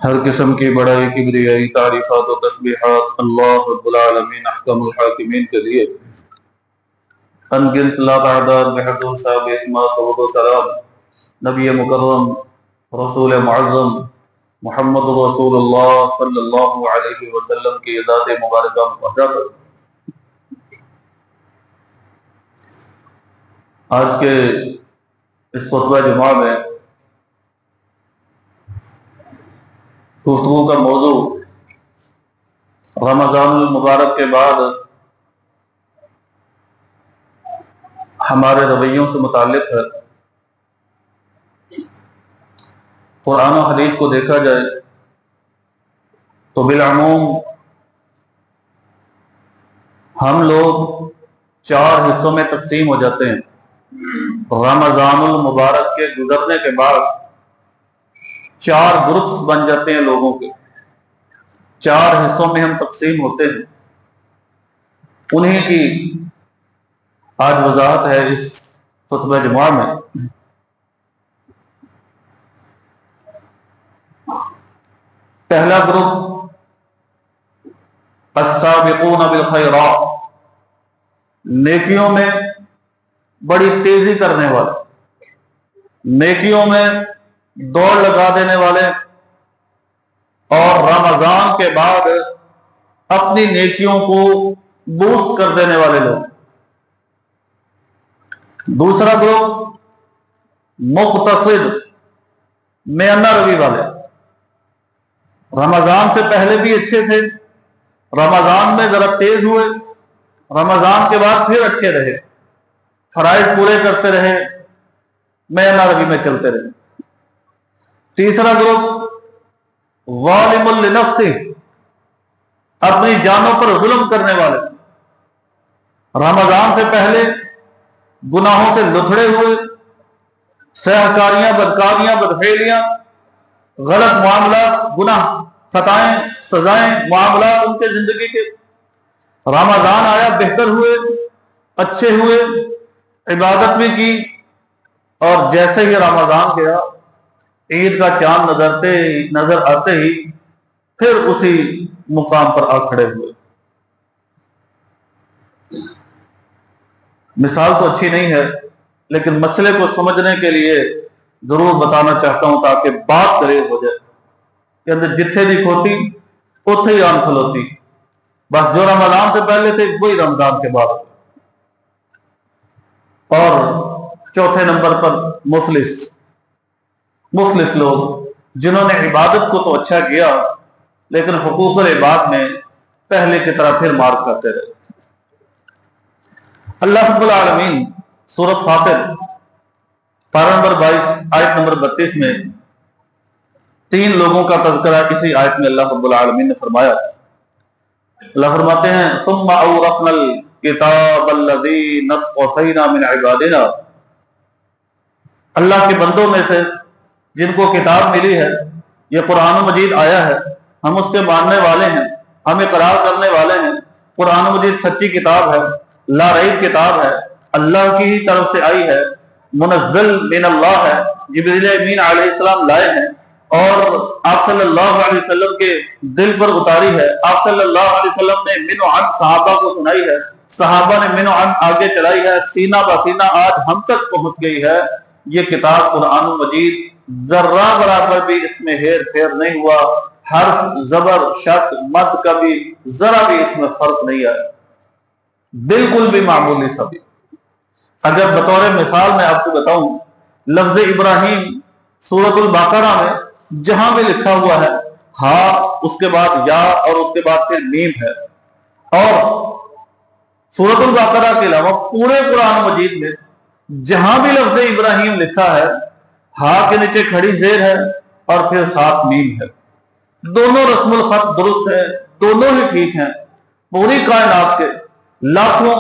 ہر قسم کی بڑائی کبریائی تعریفات و تسبیحات اللہ رب العالمین احکم الحاکمین کے لیے انگنت لا تعداد بحدود صاحب اعتماد و سلام نبی مکرم رسول معظم محمد رسول اللہ صلی اللہ علیہ وسلم کی ذات مبارکہ مقدس پر آج کے اس خطبہ جمعہ میں گفتگو کا موضوع رمضان المبارک کے بعد ہمارے رویوں سے متعلق ہے۔ قرآن و حدیث کو دیکھا جائے تو بالعموم ہم لوگ 4 حصوں میں تقسیم ہو جاتے ہیں۔ رمضان المبارک کے گزرنے کے بعد 4 گروپس بن جاتے ہیں لوگوں کے، 4 حصوں میں ہم تقسیم ہوتے ہیں۔ انہیں کی آج وضاحت ہے اس خطبہ جمعہ میں۔ پہلا گروپ السابقون بالخیرات، نیکیوں میں بڑی تیزی کرنے والے، نیکیوں میں دوڑ لگا دینے والے اور رمضان کے بعد اپنی نیکیوں کو بوسٹ کر دینے والے لوگ۔ دوسرا گروپ مقتصد، میانہ روی والے، رمضان سے پہلے بھی اچھے تھے، رمضان میں ذرا تیز ہوئے، رمضان کے بعد پھر اچھے رہے، فرائض پورے کرتے رہے، میانہ روی میں چلتے رہے۔ تیسرا گروپ ظالم لنفسہ، اپنی جانوں پر ظلم کرنے والے، رمضان سے پہلے گناہوں سے لتھڑے ہوئے، سیاہکاریاں، بدکاریاں، بدفعلیاں، غلط معاملات، گناہ، خطائیں، سزائیں، معاملات ان کے زندگی کے۔ رمضان آیا، بہتر ہوئے، اچھے ہوئے، عبادت بھی کی، اور جیسے ہی رمضان گیا، عید کا چاند نظر آتے ہی پھر اسی مقام پر آ کھڑے ہوئے۔ مثال تو اچھی نہیں ہے، لیکن مسئلے کو سمجھنے کے لیے ضرور بتانا چاہتا ہوں تاکہ بات قریب ہو جائے کہ اندر جتھے دی کھوتی اتھے ہی آن کھلوتی، بس جو رمضان سے پہلے تھے وہی رمضان کے بعد۔ اور چوتھے نمبر پر مفلس لوگ، جنہوں نے عبادت کو تو اچھا کیا لیکن حقوق العباد میں پہلے کی طرح پھر مار کھاتے رہے۔ اللہ رب العالمین سورۃ فاطر پارہ نمبر 22 آیت نمبر 32 میں 3 لوگوں کا تذکرہ اسی آیت میں اللہ رب العالمین نے فرمایا۔ اللہ فرماتے ہیں ثم اورثنا الکتاب الذین اصطفینا من عبادنا، اللہ کے بندوں میں سے جن کو کتاب ملی ہے، یہ قرآن مجید آیا ہے، ہم اس کے ماننے والے ہیں، ہم اقرار کرنے والے ہیں، قرآن مجید سچی کتاب ہے، لا ریب کتاب ہے، اللہ کی ہی طرف سے آئی ہے، منزل من اللہ ہے، جبریل امین علیہ السلام لائے ہیں اور آپ صلی اللہ علیہ وسلم کے دل پر اتاری ہے۔ آپ صلی اللہ علیہ وسلم نے من و عن صحابہ کو سنائی ہے، صحابہ نے من و عن آگے چلائی ہے، سینہ بسینہ آج ہم تک پہنچ گئی ہے۔ یہ کتاب قرآن مجید ذرہ برابر بھی اس میں ہیر پھیر نہیں ہوا، حرف، زبر، شد، مد کا بھی ذرا بھی اس میں فرق نہیں آیا، بالکل بھی معمولی سا بھی۔ اگر بطور مثال میں آپ کو بتاؤں، لفظ ابراہیم سورۃ البقرہ میں جہاں بھی لکھا ہوا ہے ہا، اس کے بعد یا اور اس کے بعد پھر میم ہے، اور سورۃ البقرہ کے علاوہ پورے قرآن مجید میں جہاں بھی لفظ ابراہیم لکھا ہے ہا کے نیچے کھڑی زیر ہے اور پھر ساتھ میم ہے۔ دونوں رسم الخط درست ہے، دونوں ہی ٹھیک ہیں۔ پوری کائنات کے لاکھوں،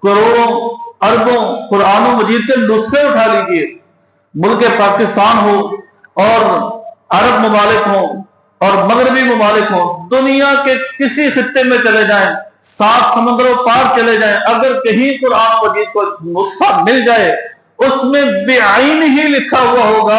کروڑوں، اربوں قرآن مجید کے نسخے اٹھا لیجئے، ملک پاکستان ہو اور عرب ممالک ہوں اور مغربی ممالک ہوں، دنیا کے کسی خطے میں چلے جائیں، 7 سمندروں پار چلے جائیں، اگر کہیں قرآن مجید کو نسخہ مل جائے اس میں بعین ہی لکھا ہوا ہوگا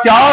4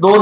2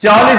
40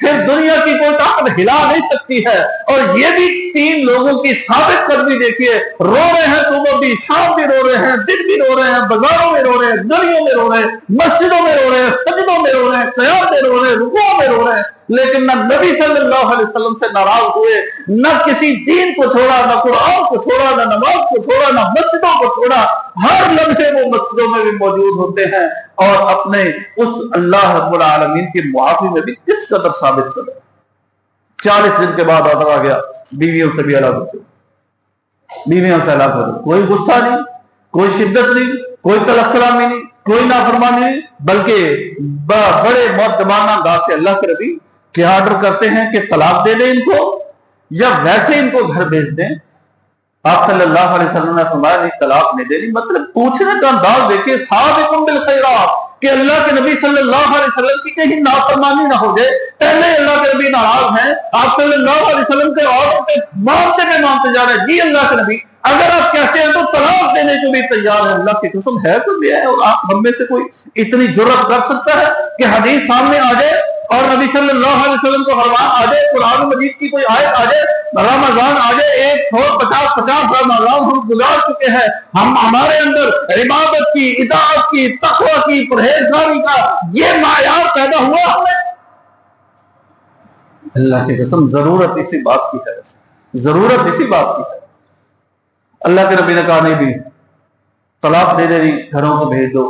پھر دنیا کی کوئی طاقت ہلا نہیں سکتی ہے. اور یہ بھی 3 لوگوں کی ثابت قدمی دیکھیے, رو رہے ہیں صبح بھی, شام بھی رو رہے ہیں, دن بھی رو رہے ہیں, بازاروں میں رو رہے ہیں, گلیوں میں رو رہے ہیں, مسجدوں میں رو رہے ہیں, سجدوں میں رو رہے ہیں, قیام میں رو رہے ہیں, رکوع میں رو رہے ہیں, لیکن نہ نبی صلی اللہ علیہ وسلم سے ناراض ہوئے, نہ کسی دین کو چھوڑا, نہ قرآن کو چھوڑا, نہ نماز کو چھوڑا, نہ مسجدوں کو چھوڑا. ہر لمحے وہ مسجدوں میں بھی موجود ہوتے ہیں اور اپنے اس اللہ رب العالمین کی معافی میں بھی کس قدر ثابت کرے. 40 دن کے بعد آدر آ گیا, بیویوں سے بھی الگ ہوتے, بیویوں سے الگ ہوتے, کوئی غصہ نہیں, کوئی شدت نہیں, کوئی تلخ کلامی نہیں, کوئی نافرمانی نہیں, بلکہ بڑے مؤدبانہ انداز سے اللہ کے نبی کیا آرڈر کرتے ہیں کہ طلاق دے دیں ان کو یا ویسے ان کو گھر بھیج دیں. آپ صلی اللہ علیہ وسلم نے فرمایا نہیں, طلاق نہیں دینی. مطلب پوچھنے کا انداز دیکھیں, سابقون بالخیرات, کہ اللہ کے نبی صلی اللہ علیہ وسلم کی کہیں نافرمانی نہ ہو جائے. پہلے اللہ کے نبی ناراض ہیں, آپ صلی اللہ علیہ وسلم کے عورتوں کے مانتے جا رہے ہیں, جی اللہ کے نبی اگر آپ کہتے ہیں تو طلاق دینے کو بھی تیار ہے. اللہ کی قسم ہے تو یہ ہے, اور آپ ہم میں سے کوئی اتنی جرأت کر سکتا ہے کہ حدیث سامنے آ جائے اور نبی صلی اللہ علیہ وسلم کو فرمان آ جائے, قرآن مجید کی کوئی آیت آ جائے, رمضان آ جائے, ایک چھوڑ 50 رمضان ہم گزار چکے ہیں, ہمارے اندر عبادت کی, اطاعت کی, تقوی کی, پرہیزگاری کا یہ معیار پیدا ہوا ہمیں. اللہ کی قسم ضرورت اسی بات کی ہے, ضرورت اسی بات کی ہے. اللہ کے نبی نے کہا نہیں بھی طلاق دے دے, گھروں کو بھیج دو.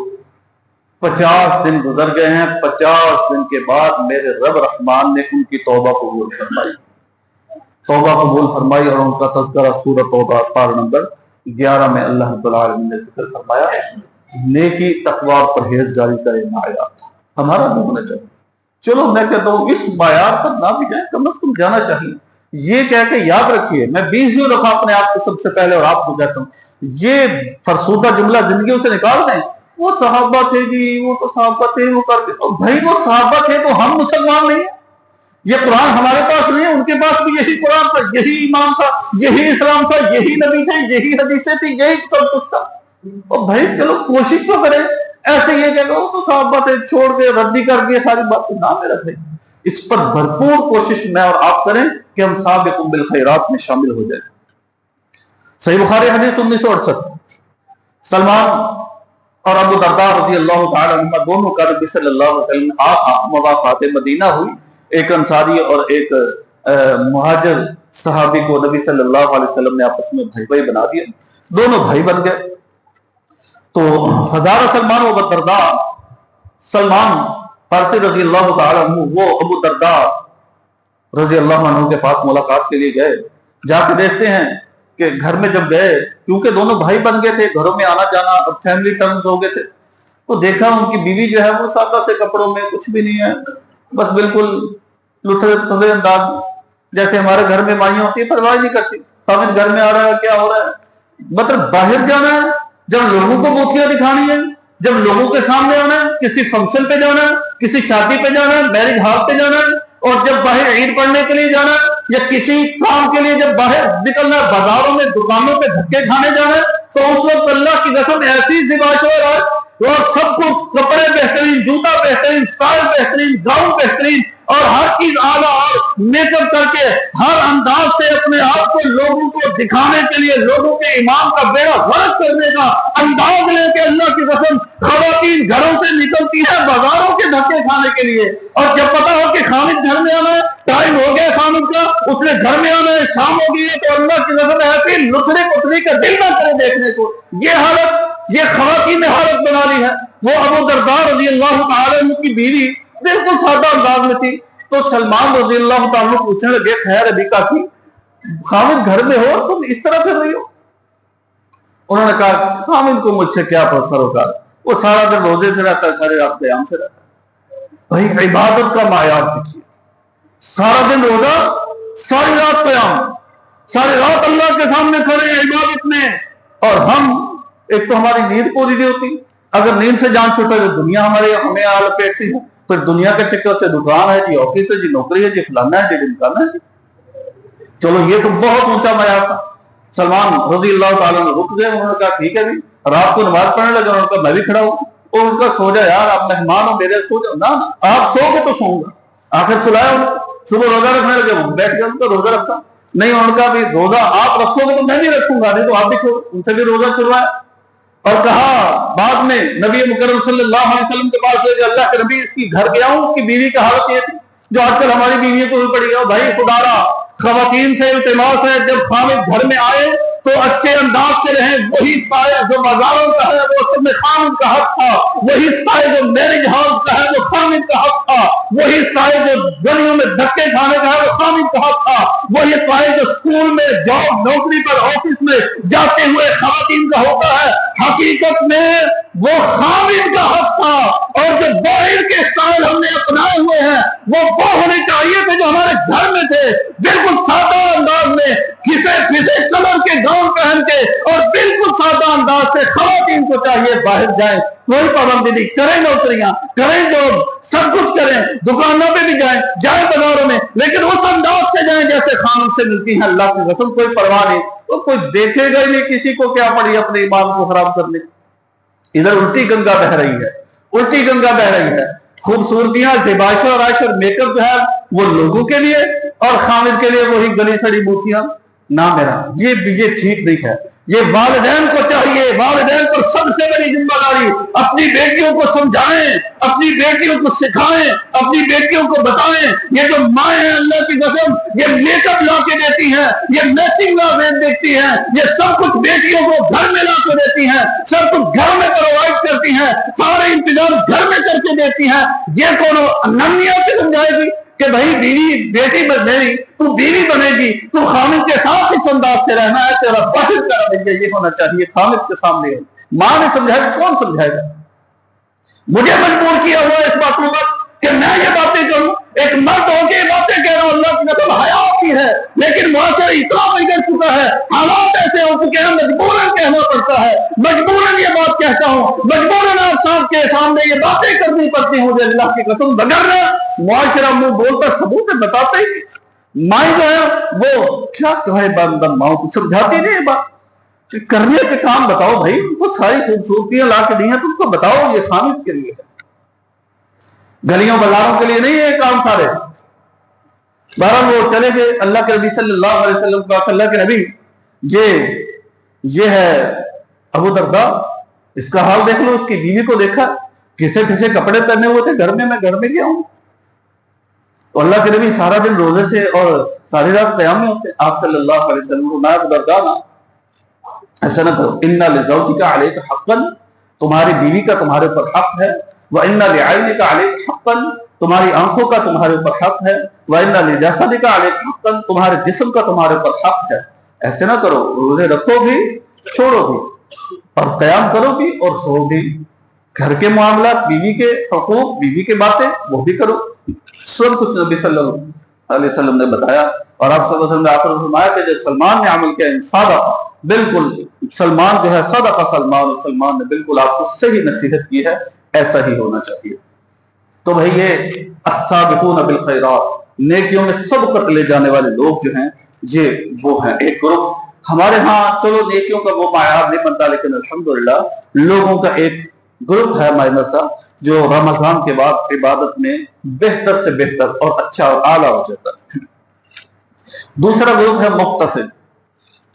50 دن گزر گئے ہیں, 50 دن کے بعد میرے رب رحمان نے ان کی توبہ قبول فرمائی, توبہ قبول فرمائی, اور ان کا تذکرہ سورۃ توبہ پارہ نمبر 11 میں اللہ رب العالمین نے ذکر فرمایا. نیکی, تقوی, پرہیزگاری کا یہ معیار ہمارا بھی ہونا چاہیے. چلو میں کہتا ہوں اس معیار پر نہ بھی جائیں, کم از کم جانا چاہیے. یہ کہہ کے یاد رکھیے, میں 20 دفعہ اپنے آپ کو سب سے پہلے اور آپ کو کہتا ہوں, یہ فرسودہ جملہ زندگیوں سے نکال دیں. وہ صحابہ تھے جی, وہ تو صحابہ تھے, وہ کرتے, بھائی وہ صحابہ تھے تو ہم مسلمان نہیں ہیں. یہ قرآن ہمارے پاس نہیں ہے, ان کے پاس بھی یہی قرآن تھا, یہی ایمان تھا, یہی اسلام تھا, یہی نبی تھے, یہی حدیثیں تھی, یہی سب کچھ تھا. اور بھائی چلو کوشش تو کریں. ایسے یہ کہ وہ تو صحابہ تھے, چھوڑ کے ردی کر کے ساری باتیں نام میں رکھیں. اس پر بھرپور کوشش میں اور آپ کریں کہ ہم سابقون بالخیرات میں شامل ہو جائیں. صحیح بخاری حدیث 1968, سلمان اور ابو درداء رضی اللہ تعالی عنہ دونوں کا نبی صلی اللہ علیہ وسلم مواقعات مدینہ ہوئی. ایک انصاری اور ایک مہاجر صحابی کو نبی صلی اللہ علیہ وسلم نے آپس میں بھائی بھائی بنا دیا, دونوں بھائی بن گئے. تو ہزارہ سلمان و ابو درداء, سلمان فارسی رضی اللہ تعالی عنہ وہ ابو درداء رضی اللہ عنہ کے پاس ملاقات کے لیے گئے. جا کے دیکھتے ہیں کہ گھر میں جب گئے, کیونکہ دونوں بھائی بن گئے تھے, گھروں میں آنا جانا اور فیملی ٹرمز ہو گئے تھے, تو دیکھا ان کی بیوی جو ہے وہ سادہ سے کپڑوں میں, کچھ بھی نہیں ہے, بس بالکل لتھڑے تھڑے انداز, جیسے ہمارے گھر میں مائیں ہوتی ہے, پرواہ نہیں کرتی سامنے گھر میں آ رہا ہے کیا ہو رہا ہے. مطلب باہر جانا ہے, جب لوگوں کو بوتیاں دکھانی ہے, جب لوگوں کے سامنے آنا ہے, کسی فنکشن پہ جانا ہے, کسی شادی پہ جانا ہے, میرج ہال پہ جانا ہے, اور جب باہر عید پڑھنے کے لیے جانا ہے یا کسی کام کے لیے جب باہر نکلنا ہے, بازاروں میں دکانوں پہ دھکے کھانے جانا ہے, تو اس وقت اللہ کی قسم ایسی زباش ہو رہا ہے, اور سب کچھ کپڑے بہترین, جوتا بہترین, اسٹائل بہترین, گاؤن بہترین, اور ہر چیز اعلیٰ, اور میک اپ کر کے ہر انداز سے اپنے آپ کو لوگوں کو دکھانے کے لیے, لوگوں کے ایمان کا بیڑا غرق کرنے کا انداز لے کے اللہ کی قسم خواتین گھروں سے نکلتی ہے بازاروں کے دھکے کھانے کے لیے. اور جب پتا ہو کہ خامد گھر میں آنا ہے, ٹائم ہو گیا خامد کا, اس نے گھر میں آنا ہے, شام ہو گئی ہے, تو اللہ کی قسم ایسی لتھڑی پتھری کا دل نہ کرے دیکھنے کو. یہ حالت, یہ خواتین نے حالت بنا لی ہے. وہ ابو درداء رضی اللہ تعالی عنہ کی بیوی بالکل سادہ انداز میں تھی, تو سلمان رضی اللہ تعالی عنہ پوچھنے لگے, خیر ابھی کافی خامد گھر میں ہو, تم اس طرح پھر رہی ہو؟ انہوں نے کہا خامد کو مجھ سے کیا سروکار, وہ سارا دن روزے سے رہتا ہے, سارے رات قیام سے رہتا ہے. بھائی عبادت کا معیار دیکھیے, سارا دن روزہ, ساری رات قیام, ساری رات اللہ کے سامنے کھڑے ہیں عبادت میں. اور ہم, ایک تو ہماری نیند پوری نہیں ہوتی, اگر نیند سے جان چھوٹے تو دنیا ہمیں لپیٹتی ہے, پھر دنیا کے چکر سے دکان ہے جی, آفس ہے جی, نوکری ہے جی, فلانا ہے جی, ڈمکانا ہے جی. چلو یہ تو بہت اونچا معیار تھا. سلمان رضی اللہ تعالیٰ نے رک گئے, انہوں نے کہا ٹھیک ہے جی. رات کو نماز پڑھنے لگا, انہوں نے کہا میں بھی کھڑا ہوں, اور ان کا سو جا یار, آپ مہمان ہو میرے, سو جاؤ. نہ آپ سو گے تو سوؤں گا. آخر سلایا ان صبح روزہ رکھنے لگے، وہ بیٹھ گئے، ان کا روزہ رکھا نہیں، ان کا بھی روزہ آپ رکھو گے تو میں بھی رکھوں گا، نہیں تو آپ بھی چھوڑو، ان سے بھی روزہ چھڑوایا۔ اور کہا بعد میں نبی مکرم صلی اللہ علیہ وسلم کے پاس لے، اللہ کے نبی اس کی گھر گیا ہوں، اس کی بیوی کی حالت یہ تھی جو آج کل ہماری بیویوں کو بھی پڑی ہے، بھائی خدا را خواتین سے التماس ہے جب خامد گھر میں آئے تو اچھے انداز سے رہیں، وہی سٹائل جو مزاروں کا ہے وہ سب میں خامد کا حق تھا، وہی سٹائل جو میرج ہاؤس کا ہے وہ خامد کا حق تھا، وہی سٹائل جو گلیوں میں دھکے کھانے کا ہے وہ خامد کا حق تھا، وہی سٹائل جو اسکول میں جاب نوکری پر آفس میں جاتے ہوئے خواتین کا ہوتا ہے، حقیقت میں وہ خامد کا حق تھا۔ اور جو باہر کے سٹائل ہم نے اپنائے ہوئے ہیں وہ ہونے چاہیے تھے جو ہمارے گھر میں تھے، بالکل سادہ انداز میں کسے کلر کے گاؤن پہن کے، اور بالکل سادہ انداز سے خواتین کو چاہیے باہر جائیں، کوئی پابندی نہیں، کریں نوکریاں، کریں جو سب کچھ کریں، دکانوں پہ بھی جائیں بازاروں میں، لیکن اس انداز سے جائیں جیسے خامد سے ملتی ہیں، اللہ کی قسم کوئی پرواہ نہیں، تو کوئی دیکھے گا ہی نہیں، کسی کو کیا پڑی اپنے ایمان کو خراب کرنے۔ ادھر الٹی گنگا بہ رہی ہے، الٹی گنگا بہ رہی ہے، خوبصورتیاں زیبائش اور عائش اور میک اپ جو ہے وہ لوگوں کے لیے، اور خامد کے لیے وہی گلی سڑی موتیاں نہ میرا، یہ ٹھیک نہیں ہے۔ یہ والدین کو چاہیے، والدین پر سب سے بڑی ذمہ داری، اپنی بیٹیوں کو سمجھائیں، اپنی بیٹیوں کو سکھائیں، اپنی بیٹیوں کو بتائیں۔ یہ جو مائیں ہیں اللہ کی قسم یہ میک اپ لا کے دیتی ہیں، یہ میچنگ لا دیتی ہیں، یہ سب کچھ بیٹیوں کو گھر میں لا کے دیتی ہیں، سب کچھ گھر میں پرووائڈ کرتی ہیں، سارے انتظام گھر میں کر کے دیتی ہیں۔ یہ کون انمیہ سے سمجھائے گی کہ بھائی بیوی بیٹی میری تو بیوی بنے گی، تو خامد کے ساتھ اس انداز سے رہنا ہے، تیرا باہر کا رویہ یہ ہونا چاہیے خامد کے سامنے۔ ماں نے سمجھایا گا، کون سمجھائے گا؟ مجھے مجبور کیا ہوا اس بات پر کہ میں یہ باتیں کروں، ایک مرد ہو کے یہ باتیں کہہ رہا ہوں، اللہ کی قسم حیا آتی ہے، لیکن معاشرہ اتنا بگڑ چکا ہے، حالات ایسے ہو چکے ہیں، مجبوراً کہنا پڑتا ہے، مجبوراً یہ بات کہتا ہوں، مجبوراً آپ صاحب کے سامنے یہ باتیں کرنی پڑتی ہیں مجھے، اللہ کی قسم، وگرنہ معاشرہ منہ بولتا ثبوت بتاتے ہی مائیں جو ہے وہ کیا کہے، بندہ ماؤں کو سمجھاتی نہیں ہے بات، کرنے کے کام بتاؤ بھائی، ان کو ساری خوبصورتیاں لا کے دی ہیں، تم کو بتاؤ یہ خامد کے لیے ہے، گلیوں بازاروں کے لیے نہیں ہے کام سارے۔ بہرحال وہ چلے گئے، اللہ کے نبی صلی اللہ علیہ وسلم کا، اللہ کے نبی یہ ہے ابو درداء، اس کا حال دیکھ لو، اس کی بیوی کو دیکھا کسے کسے کپڑے پہنے ہوئے تھے، گھر میں گیا ہوں، تو اللہ کے نبی سارا دن روزے سے اور ساری رات قیام میں ہوتے، آپ صلی اللہ علیہ وسلم میں ابو درداء نا ایسا نہ کرو، ان لزوجک علیک حقا، تمہاری بیوی کا تمہارے اوپر حق ہے، وان لعینک علیک حقا، تمہاری آنکھوں کا تمہارے اوپر حق ہے، وان لجسدک علیک حقا، تمہارے جسم کا تمہارے اوپر حق ہے۔ ایسے نہ کرو، روزے رکھو بھی چھوڑو بھی، اور قیام کرو بھی اور سو بھی، گھر کے معاملات، بیوی کے حقوق، بیوی کے باتیں وہ بھی کرو، سب کچھ نبی صلی اللہ علیہ وسلم نے بتایا۔ اور آپ صلی اللہ علیہ وسلم نے آخر فرمایا کہ جو سلمان نے عمل کیا صادق، بالکل سلمان جو ہے صدق سلمان، سلمان نے بالکل آپ کو صحیح نصیحت کی ہے، ایسا ہی ہونا چاہیے۔ تو بھئی یہ السابقون بالخیرات، نیکیوں میں سبقت لے جانے والے لوگ جو ہیں یہ وہ ہیں ایک گروپ۔ ہمارے ہاں چلو نیکیوں کا وہ معیار نہیں بنتا، لیکن الحمدللہ لوگوں کا ایک گروپ ہے مائنر کا جو رمضان کے بعد عبادت میں بہتر سے بہتر اور اچھا اور اعلیٰ ہو جاتا ہے۔ دوسرا گروپ ہے مختصر،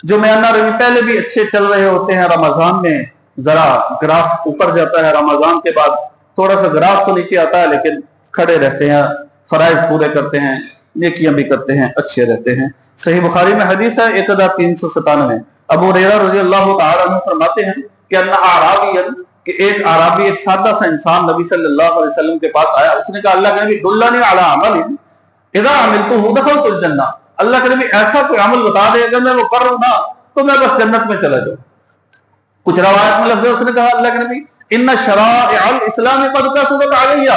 جو میانہ روی پہلے بھی اچھے چل رہے ہوتے ہیں، رمضان میں ذرا گراف اوپر جاتا ہے، رمضان کے بعد تھوڑا سا گراف تو نیچے آتا ہے، لیکن کھڑے رہتے ہیں، فرائض پورے کرتے ہیں، نیکیاں بھی کرتے ہیں، اچھے رہتے ہیں۔ صحیح بخاری میں حدیث ہے 1397، ابو ہریرہ رضی اللہ تعالیٰ عنہ فرماتے ہیں کہ کہ ایک عرابی، ایک سادہ سا انسان نبی صلی اللہ علیہ وسلم کے پاس آیا، اس نے کہا اللہ کے نبی دلنی علی عمل اذا عملتہ دخلت الجنہ، اللہ کے نبی ایسا کوئی عمل بتا دے اگر میں وہ کر رہا ہوں نا تو میں بس جنت میں چلا جاؤں۔ کچھ روایت میں لفظ ہے، اس نے کہا اللہ کے نبی ان شرائع الاسلام قد کثرت علی،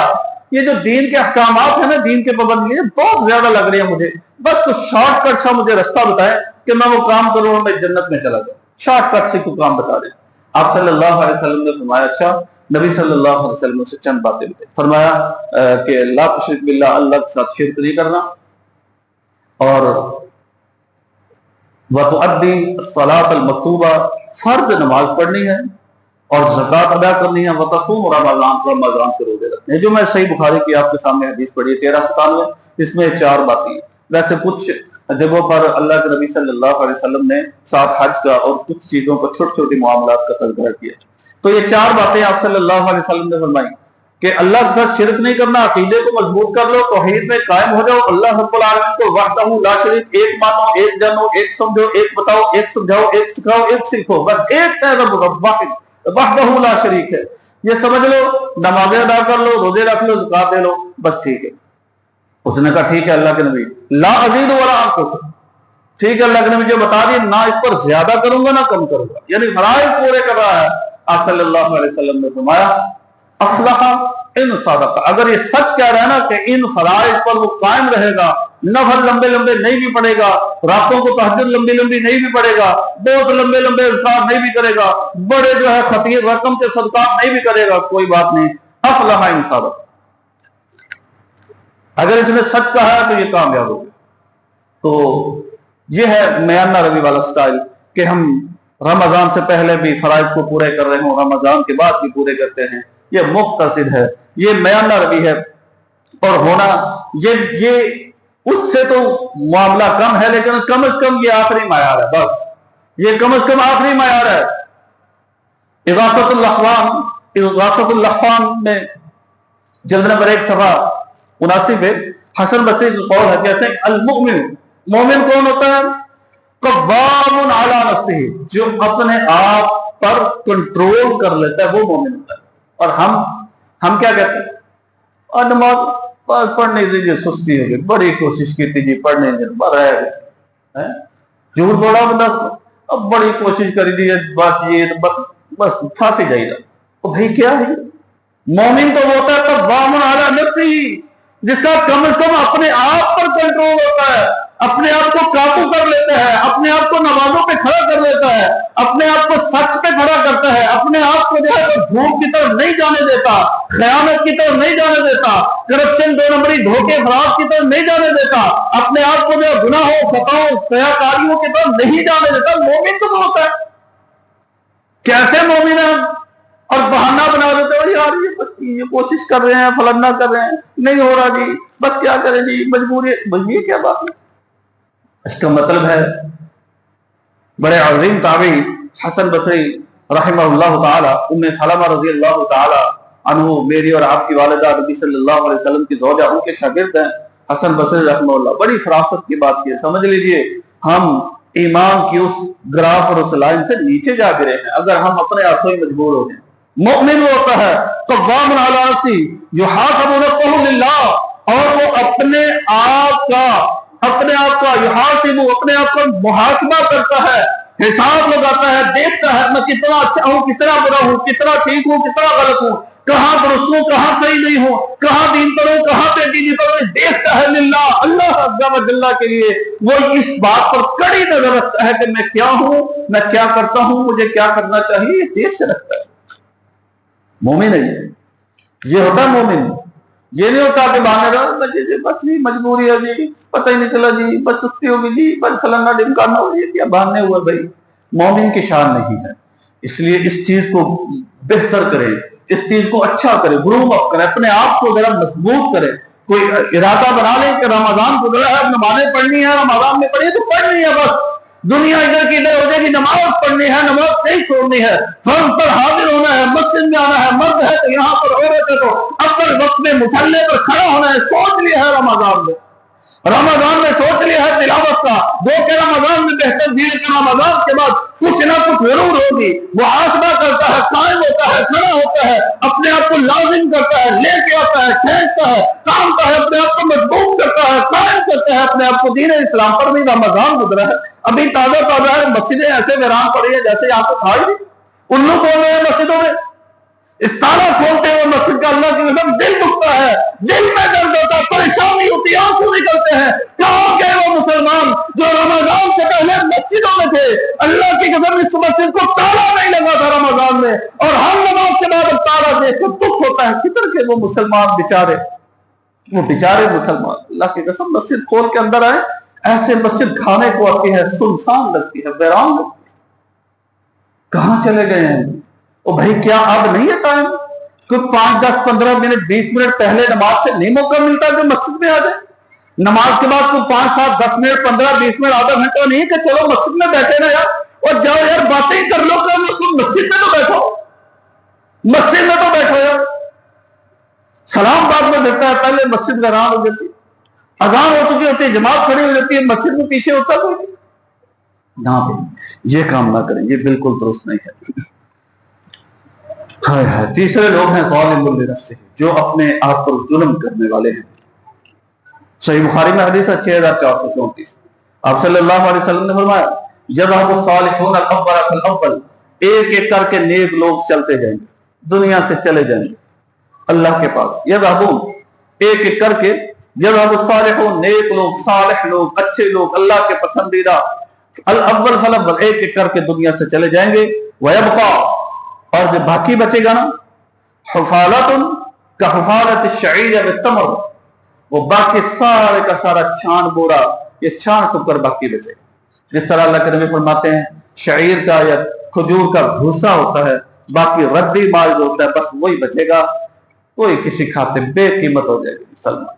یہ جو دین کے احکامات ہیں نا، دین کے پابندیاں بہت زیادہ لگ رہی ہیں مجھے، بس کچھ شارٹ کٹ سا مجھے رستہ بتائے کہ میں وہ کام کروں اور میں جنت میں چلا جاؤں، شارٹ کٹ سے کوئی کام بتا دیں۔ آپ صلی اللہ علیہ وسلم نے فرمایا اچھا، نبی صلی اللہ علیہ وسلم سے چند باتیں بتائیں، فرمایا کہ لا تشرک باللہ، اللہ کے ساتھ شرک نہیں کرنا، اور وَتُؤَدِّي الصَّلَاةَ الْمَكْتُوبَةَ، فرض نماز پڑھنی ہے، اور زکات ادا کرنی ہے، وتصوم اور رمضان کے روزے رکھنے ہیں۔ جو میں صحیح بخاری کی آپ کے سامنے حدیث پڑھی ہے 1397، اس میں 4 باتیں ہیں۔ ویسے کچھ جگہوں پر اللہ کے نبی صلی اللہ علیہ وسلم نے ساتھ حج کا اور کچھ چیزوں کو چھوٹی چھوٹی معاملات کا تذکرہ کیا۔ تو یہ 4 باتیں آپ صلی اللہ علیہ وسلم نے فرمائی کہ اللہ کے ساتھ شرک نہیں کرنا، عقیدے کو مضبوط کر لو، توحید میں قائم ہو جاؤ، اللہ رب العالمین کو وحدہ لا شریک، ایک مانو، ایک جانو، ایک سمجھو، ایک بتاؤ، ایک سمجھاؤ، ایک سکھاؤ، ایک سیکھو، بس ایک ہے رب، واحد وحدہ لا شریک ہے، یہ سمجھ لو، نمازیں ادا کر لو، روزے رکھ لو، زکات دے لو، بس ٹھیک ہے۔ اس نے کہا ٹھیک ہے اللہ کے نبی، لا ازید ولا انقص، ٹھیک ہے اللہ کے نبی جو بتا دیے، نہ اس پر زیادہ کروں گا نہ کم کروں گا، یعنی فرائض پورے کر رہا ہے۔ آپ صلی اللہ علیہ وسلم نے فرمایا افلح ان صدق، اگر یہ سچ کہہ رہا ہے نا کہ ان فرائض پر وہ قائم رہے گا، نفل لمبے لمبے نہیں بھی پڑے گا، راتوں کو تہجد لمبی لمبی نہیں بھی پڑے گا، بہت لمبے لمبے اذکار نہیں بھی کرے گا، بڑے جو ہے خطیر رقم کے صدقات نہیں بھی کرے گا، کوئی بات نہیں، افلح ان صدق، اگر اس نے سچ کہا ہے تو یہ کامیاب ہوگا۔ تو یہ ہے میانہ روی والا سٹائل کہ ہم رمضان سے پہلے بھی فرائض کو پورے کر رہے ہوں، رمضان کے بعد بھی پورے کرتے ہیں، یہ مقتصد ہے، یہ میانہ روی ہے۔ اور ہونا یہ اس سے تو معاملہ کم ہے، لیکن کم از کم یہ آخری معیار ہے، بس یہ کم از کم آخری معیار ہے۔ اغاثۃ اللحفان میں جلد نمبر 1 صفحہ 79 پہ حسن بصری کا قول ہے، کہتے ہیں المؤمن، مومن کون ہوتا ہے؟ قوام علی نفسہ، جو اپنے آپ پر کنٹرول کر لیتا ہے، وہ مومن ہوتا ہے۔ اور ہم کیا کہتے ہیں؟ اور نماز پڑھنے دیجیے، سستی ہو گئی، بڑی کوشش کی تھی جی پڑھنے دیں، رہ گئے، جھوٹ بولا بندہ، اب بڑی کوشش کری دی، بس یہ بس پھانسی جائے گا۔ تو بھائی کیا ہے؟ مومن تو ہوتا ہے قوام علی نفسہ، جس کا کم از کم اپنے آپ پر کنٹرول ہوتا ہے، اپنے آپ کو قابو کر لیتا ہے، اپنے آپ کو نمازوں پہ کھڑا کر لیتا ہے، اپنے آپ کو سچ پہ کھڑا کرتا ہے، اپنے آپ کو جو ہے جھوٹ کی طرف نہیں جانے دیتا، خیانت کی طرف نہیں جانے دیتا، کرپشن، 2 نمبری، دھوکے فراڈ کی طرف نہیں جانے دیتا، اپنے آپ کو جو گناہوں، خطاؤں، قیاکاریوں کی طرف نہیں جانے دیتا۔ مومن تو ہوتا ہے۔ کیسے مومن ہے؟ اور بہانہ بنا دیتے ہو، یار یہ کوشش کر رہے ہیں، فلانا کر رہے ہیں، نہیں ہو رہا جی، بس کیا کریں جی، مجبوری، یہ کیا بات ہے؟ اس کا مطلب ہے بڑے عظیم تابعی حسن بصری رحمہ اللہ تعالی، ام سلمہ رضی اللہ تعالی عنہ، میری اور آپ کی والدہ نبی صلی اللہ علیہ وسلم کی زوجہ، ان کے شاگرد ہیں حسن بصری رحمہ اللہ۔ بڑی فراست کی بات کی ہے، سمجھ لیجئے ہم ایمان کی اس گراف اور اس لائن سے نیچے جا گرے ہیں اگر ہم اپنے ہاتھوں ہی مجبور ہو جائیں۔ مؤمن وہ ہوتا ہے قوام علی نفسہ یحاسب نفسہ للہ، اور وہ اپنے آپ کا یحاسب، اپنے آپ کا محاسبہ کرتا ہے، حساب لگاتا ہے، دیکھتا ہے میں کتنا اچھا ہوں، کتنا برا ہوں، کتنا ٹھیک ہوں، کتنا غلط ہوں، کہاں درست ہوں، کہاں صحیح نہیں ہوں، کہاں دین پر ہوں، کہاں پہ دین پر ہوں، دیکھتا ہے للہ، اللہ عز و جل کے لیے۔ وہ اس بات پر کڑی نظر رکھتا ہے کہ میں کیا ہوں، میں کیا کرتا ہوں، مجھے کیا کرنا چاہیے، یہ دیکھ سے رکھتا ہے۔ مومن ہے یہ ہوتا ہے مومن۔ یہ نہیں ہوتا کہ بہانے رہا بس جی مجبوری ہے جی، پتہ ہی نہیں چلا جی، بس سستی ہوگی جی، بس فلانا ڈمکانا ہو، یہ کیا بہانے ہوا بھائی؟ مومن کی شان نہیں ہے۔ اس لیے اس چیز کو بہتر کریں، اس چیز کو اچھا کریں، گروم اپ کریں، اپنے آپ کو ذرا مضبوط کریں۔ کوئی ارادہ بنا لیں کہ رمضان کو ذرا ہے نمازیں پڑھنی ہے، رمضان میں پڑھی تو پڑھنی ہے، بس دنیا ادھر کی ادھر ہو جائے گی، نماز پڑھنی ہے، نماز نہیں چھوڑنی ہے، فرض پر حاضر ہونا ہے، مسجد میں آنا ہے، مرد ہے تو یہاں پر، عورت ہے تو اول وقت میں مصلی پر کھڑا ہونا ہے۔ سوچ لیا ہے رمضان میں سوچ لیا ہے تلاوت کا، کہ رمضان میں بہتر دین کہ رمضان کے بعد کچھ نہ کچھ ضرور ہوگی۔ محاسبہ کرتا ہے، قائم ہوتا ہے، کھڑا ہوتا ہے، اپنے آپ کو لازم کرتا ہے، لے کے آتا ہے، کھینچتا ہے، کامتا ہے، اپنے آپ کو مضبوط کرتا ہے، قائم کرتا ہے اپنے آپ کو دین اسلام پر۔ بھی رمضان گزرا ہے، ابھی تازہ ہے، مسجدیں ایسے ویران پڑی ہے جیسے یہاں کو کھائی نہیں، الو کھول رہے ہیں مسجدوں میں، اس تالا کھولتے ہوئے مسجد کا، اللہ کی قسم دل دکھتا ہے، دل میں درد ہوتا ہے، پریشانی ہوتی ہے، آنسو نکلتے ہیں۔ کہاں گئے وہ مسلمان جو رمضان سے پہلے مسجدوں میں تھے؟ اللہ کی قسم اس مسجد کو تالا نہیں لگا تھا رمضان میں، اور ہر نماز کے بعد اب تالا دیکھ کر دکھ ہوتا ہے، کدھر کے وہ مسلمان بیچارے، وہ بیچارے مسلمان۔ اللہ کی قسم مسجد کھول کے اندر آئے، ایسے مسجد کھانے کو آتی ہے، سنسان لگتی ہے، ویران لگتی ہے، کہاں چلے گئے ہیں؟ بھائی کیا اب نہیں ہے ٹائم؟ کوئی 5, 10, 15 منٹ 20 منٹ پہلے نماز سے نہیں موقع ملتا کہ مسجد میں آ جائے؟ نماز کے بعد کوئی 5, 7, 10 منٹ 15, 20 منٹ آدھا گھنٹہ نہیں کہ چلو مسجد میں بیٹھے نا یار، اور جاؤ یار باتیں ہی کر لو، کہ مسجد میں تو بیٹھو، مسجد میں تو بیٹھو یار۔ سلام بعد میں دیتا ہے، پہلے مسجد میں اذان ہو جاتی ہے، اذان ہو چکی ہوتی ہے، جماعت کھڑی ہو جاتی ہے، مسجد میں پیچھے ہوتا کوئی نہ بھائی، یہ کام نہ کریں، یہ بالکل درست نہیں ہے۔ تیسرے لوگ ہیں ظالم لنفسہ، جو اپنے آپ پر ظلم کرنے والے ہیں۔ صحیح بخاری میں حدیث ہے 6434، آپ صلی اللہ علیہ وسلم نے فرمایا یذهب الصالحون الاول فالاول، ایک ایک کر کے نیک لوگ چلتے جائیں گے، دنیا سے چلے جائیں گے اللہ کے پاس۔ یذهبون، ایک ایک کر کے، یذهب الصالحون، نیک لوگ، صالح لوگ، اچھے لوگ، اللہ کے پسندیدہ، الاول فالاول، ایک ایک کر کے دنیا سے چلے جائیں گے۔ ویبقى، اور جو باقی بچے گا نا، حفالۃ کحفالۃ الشعیر بالتمر، وہ باقی سارے کا سارا چھان بورا، یہ چھان ٹکر باقی بچے گا۔ جس طرح اللہ کے نبی فرماتے ہیں شعیر کا یا کھجور کا بھوسا ہوتا ہے، باقی ردی مال جو ہوتا ہے بس وہی بچے گا، کوئی کسی خاطر بے قیمت ہو جائے گی مسلمان۔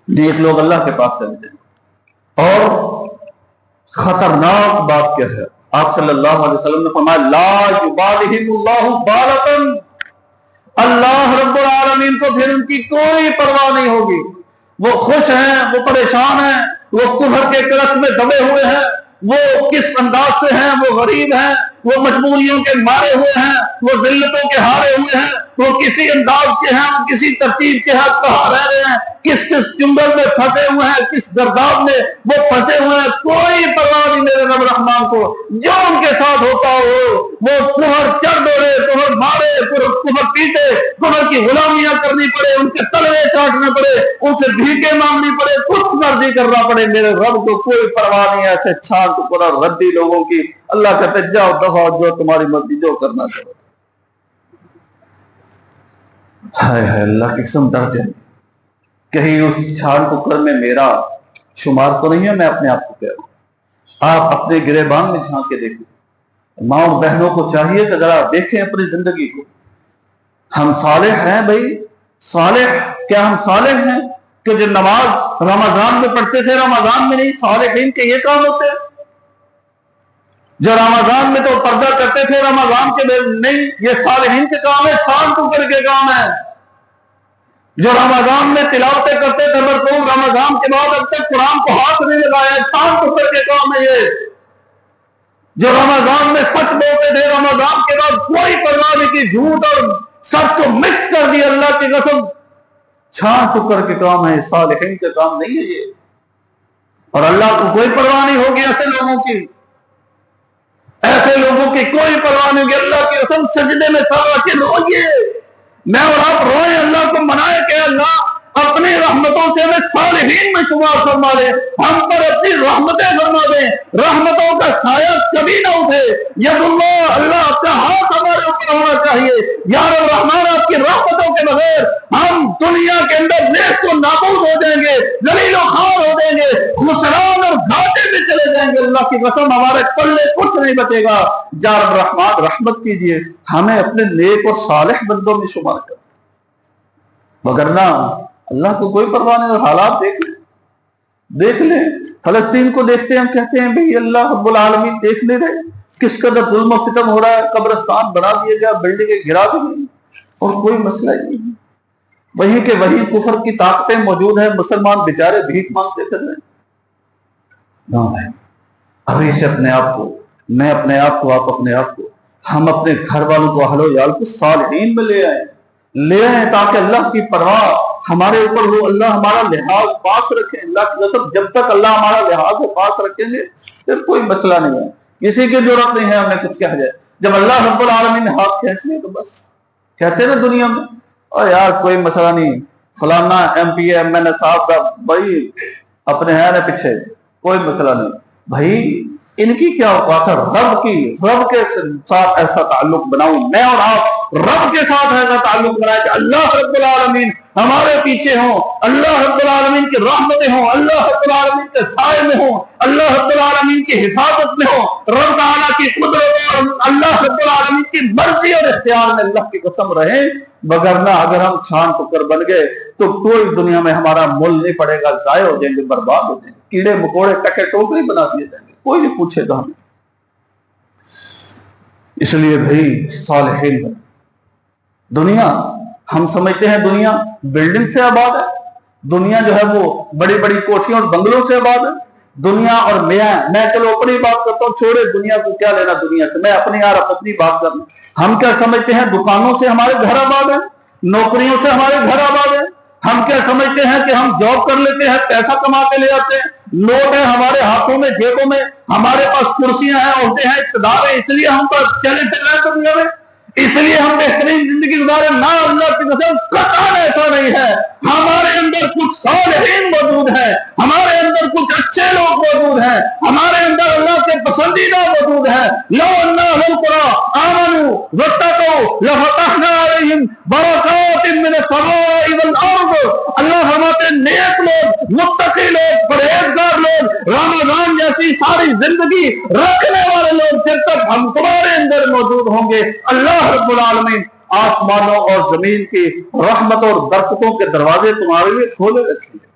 نیک لوگ اللہ کے پاس چلے جائیں گے۔ اور خطرناک بات کیا ہے، آپ صلی اللہ علیہ وسلم نے فرمایا لا یبالہم اللہ بالۃ، اللہ رب العالمین کو پھر ان کی کوئی پرواہ نہیں ہوگی، وہ خوش ہیں، وہ پریشان ہیں، وہ کفر کے کرس میں دبے ہوئے ہیں، وہ کس انداز سے ہیں، وہ غریب ہیں، وہ مجبوریوں کے مارے ہوئے ہیں، وہ ذلتوں کے ہارے ہوئے ہیں، وہ کسی انداز کے ہیں، وہ کسی ترتیب کے ہاتھ کہاں رہ رہے ہیں، کس چنگل میں پھنسے ہوئے ہیں، کس گرداب میں وہ پھنسے ہوئے ہیں، کوئی پرواہ نہیں میرے رب رحمان کو، جو ان کے ساتھ ہوتا ہو، وہ کفر چڑھ دوڑے، کفر مارے، کفر پیٹے، کفر کی غلامیاں کرنی پڑے، ان کے تلوے چاٹنے پڑے، ان سے بھیکیں مانگنی پڑے، کچھ مرضی کرنا پڑے، میرے رب کو کوئی پرواہ نہیں ہے ایسے چھان ٹکڑا ردی لوگوں کی۔ اللہ کہتے جاؤ دفعہ، جو تمہاری مرضی، جو کرنا کرو۔ ہائے ہائے، اللہ کی قسم ڈر جائے، کہیں اس چھان ٹکر میں میرا شمار تو نہیں ہے۔ میں اپنے آپ کو کہہ رہا ہوں، آپ اپنے گریبان میں جھانک کے دیکھیں، ماں اور بہنوں کو چاہیے کہ ذرا دیکھیں اپنی زندگی کو، ہم صالح ہیں بھائی؟ صالح کیا ہم صالح ہیں کہ جو نماز رمضان میں پڑھتے تھے رمضان میں نہیں؟ صالحین کے یہ کام ہوتے ہیں جو رمضان میں تو پردہ کرتے تھے رمضان کے نہیں؟ یہ صالحین کے کام ہے، چھان ٹکر کے کام ہے۔ جو رمضان میں تلاوتیں کرتے تھے مرکوب، رمضان کے بعد اب تک قرآن کو ہاتھ نہیں لگایا، چھان ٹکر کے کام ہے یہ۔ جو رمضان میں سچ بولتے تھے رمضان کے بعد کوئی پرواہ نہیں کی، جھوٹ اور سچ کو مکس کر دیا، اللہ کی قسم چھان ٹکر کے کام ہے، صالحین کے کام نہیں ہے یہ۔ اور اللہ کو کوئی پرواہ نہیں ہوگی ایسے لوگوں کی، ایسے لوگوں کی کوئی پرواہ نہیں ہوگی۔ اللہ کی قسم سجدے میں سر رکھ کے روئیے، میں اور آپ روئیں، اللہ کو منائے کہ اللہ اپنی رحمتوں سے ہمیں صالحین میں شمار فرما دے، ہم پر اپنی رحمتیں فرما دیں، رحمتوں کا سایہ کبھی نہ اٹھے۔ ید اللہ، اللہ آپ کا ہاتھ ہمارے اوپر ہونا چاہیے یا رب رحمان، آپ کی رحمتوں کے بغیر ہم دنیا کے اندر نیست و نابود ہو جائیں گے، ذلیل و خوار ہو جائیں گے، خسران اور گھاٹے میں چلے جائیں گے۔ اللہ کی قسم ہمارے پلے کچھ نہیں بچے گا۔ یا رب رحمان رحمت کیجئے، ہمیں اپنے نیک اور صالح بندوں میں شمار کر، وگرنہ اللہ کو کوئی پرواہ نہیں۔ اور حالات دیکھ لیں، فلسطین کو دیکھتے ہیں، ہم کہتے ہیں بھئی اللہ رب العالمین دیکھ لے رہے کس قدر ظلم و ستم ہو رہا ہے، قبرستان بنا دیے گیا، بلڈنگیں گرا دی گئی، اور کوئی مسئلہ ہی نہیں۔ وہی کہ وہی کفر کی طاقتیں موجود ہیں، مسلمان بیچارے بھیک مانگتے کر رہے ہیں۔ ابھی سے اپنے آپ کو، میں اپنے آپ کو، آپ اپنے آپ کو، ہم اپنے گھر والوں کو، اہل و عیال کو صالحین میں لے آئیں تاکہ اللہ کی پرواہ ہمارے اوپر ہو، اللہ ہمارا لحاظ پاس رکھے۔ اللہ کی قسم جب تک اللہ ہمارا لحاظ پاس رکھیں گے پھر کوئی مسئلہ نہیں ہے، کسی کی ضرورت نہیں ہے ہمیں کچھ کہا جائے۔ جب اللہ رب العالمین نے ہاتھ کھینچ لیا تو بس کہتے ہیں نا دنیا میں، اور یار کوئی مسئلہ نہیں، فلانا ایم پی ایم این اے صاحب کا بھائی اپنے ہیں نا پیچھے، کوئی مسئلہ نہیں۔ بھائی ان کی کیا اوقات ہے؟ رب کے ساتھ ایسا تعلق بناؤں، میں اور آپ رب کے ساتھ ایسا تعلق بنائے کہ اللہ رب العالمین ہمارے پیچھے ہوں، اللہ رب العالمین کی رحمتیں ہوں، اللہ رب العالمین کے سائے میں ہوں، اللہ رب العالمین کی حفاظت میں ہوں، رب تعالیٰ کی قدرت اور اللہ رب العالمین کی مرضی اور اختیار میں اللہ کی قسم رہے، وگرنہ اگر ہم چھان ٹکر بن گئے تو کوئی دنیا میں ہمارا مول نہیں پڑے گا، ضائع ہو جائیں گے، برباد ہو جائیں گے، کیڑے مکوڑے ٹکے ٹوکری بنا دیے جائیں گے، کوئی نہیں پوچھے گا ہمیں۔ اس لیے بھائی صالحین بنے۔ دنیا ہم سمجھتے ہیں دنیا بلڈنگ سے آباد ہے، دنیا جو ہے وہ بڑی بڑی کوٹھیوں اور بنگلوں سے آباد ہے، دنیا اور میں چلو اپنی بات کرتا ہوں، چھوڑے دنیا کو کیا لینا دنیا سے، میں اپنی اپنی بات کر لوں۔ ہم کیا سمجھتے ہیں دکانوں سے ہمارے گھر آباد ہے، نوکریوں سے ہمارے گھر آباد ہے؟ ہم کیا سمجھتے ہیں کہ ہم جاب کر لیتے ہیں، پیسہ کما کے لے آتے ہیں، نوٹ ہے ہمارے ہاتھوں میں، جیبوں میں، ہمارے پاس کرسیاں ہیں، عہدے ہیں، اقتدار ہے، اس لیے ہم پر چلے چل رہے ہیں دنیا میں، اس لیے ہم بہترین زندگی گزارے؟ نہ، اللہ کی قسم قطعاً ایسا نہیں ہے۔ ہمارے اندر کچھ صالحین موجود ہیں، ہمارے اندر کچھ اچھے لوگ موجود ہیں، ہمارے اندر اللہ کے پسندیدہ موجود ہیں۔ لو ان اہل القری آمنوا واتقوا لفتحنا علیہم برکات من السماء والارض۔ اللہ فرماتے ہیں نیک لوگ، متقی لوگ، پرہیزگار لوگ، رمضان جیسی ساری زندگی رکھنے والے لوگ جب تک ہم تمہارے اندر موجود ہوں گے، اللہ رب العالمین آسمانوں اور زمین کی رحمت اور برکتوں کے دروازے تمہارے لیے کھولے رکھیں گے۔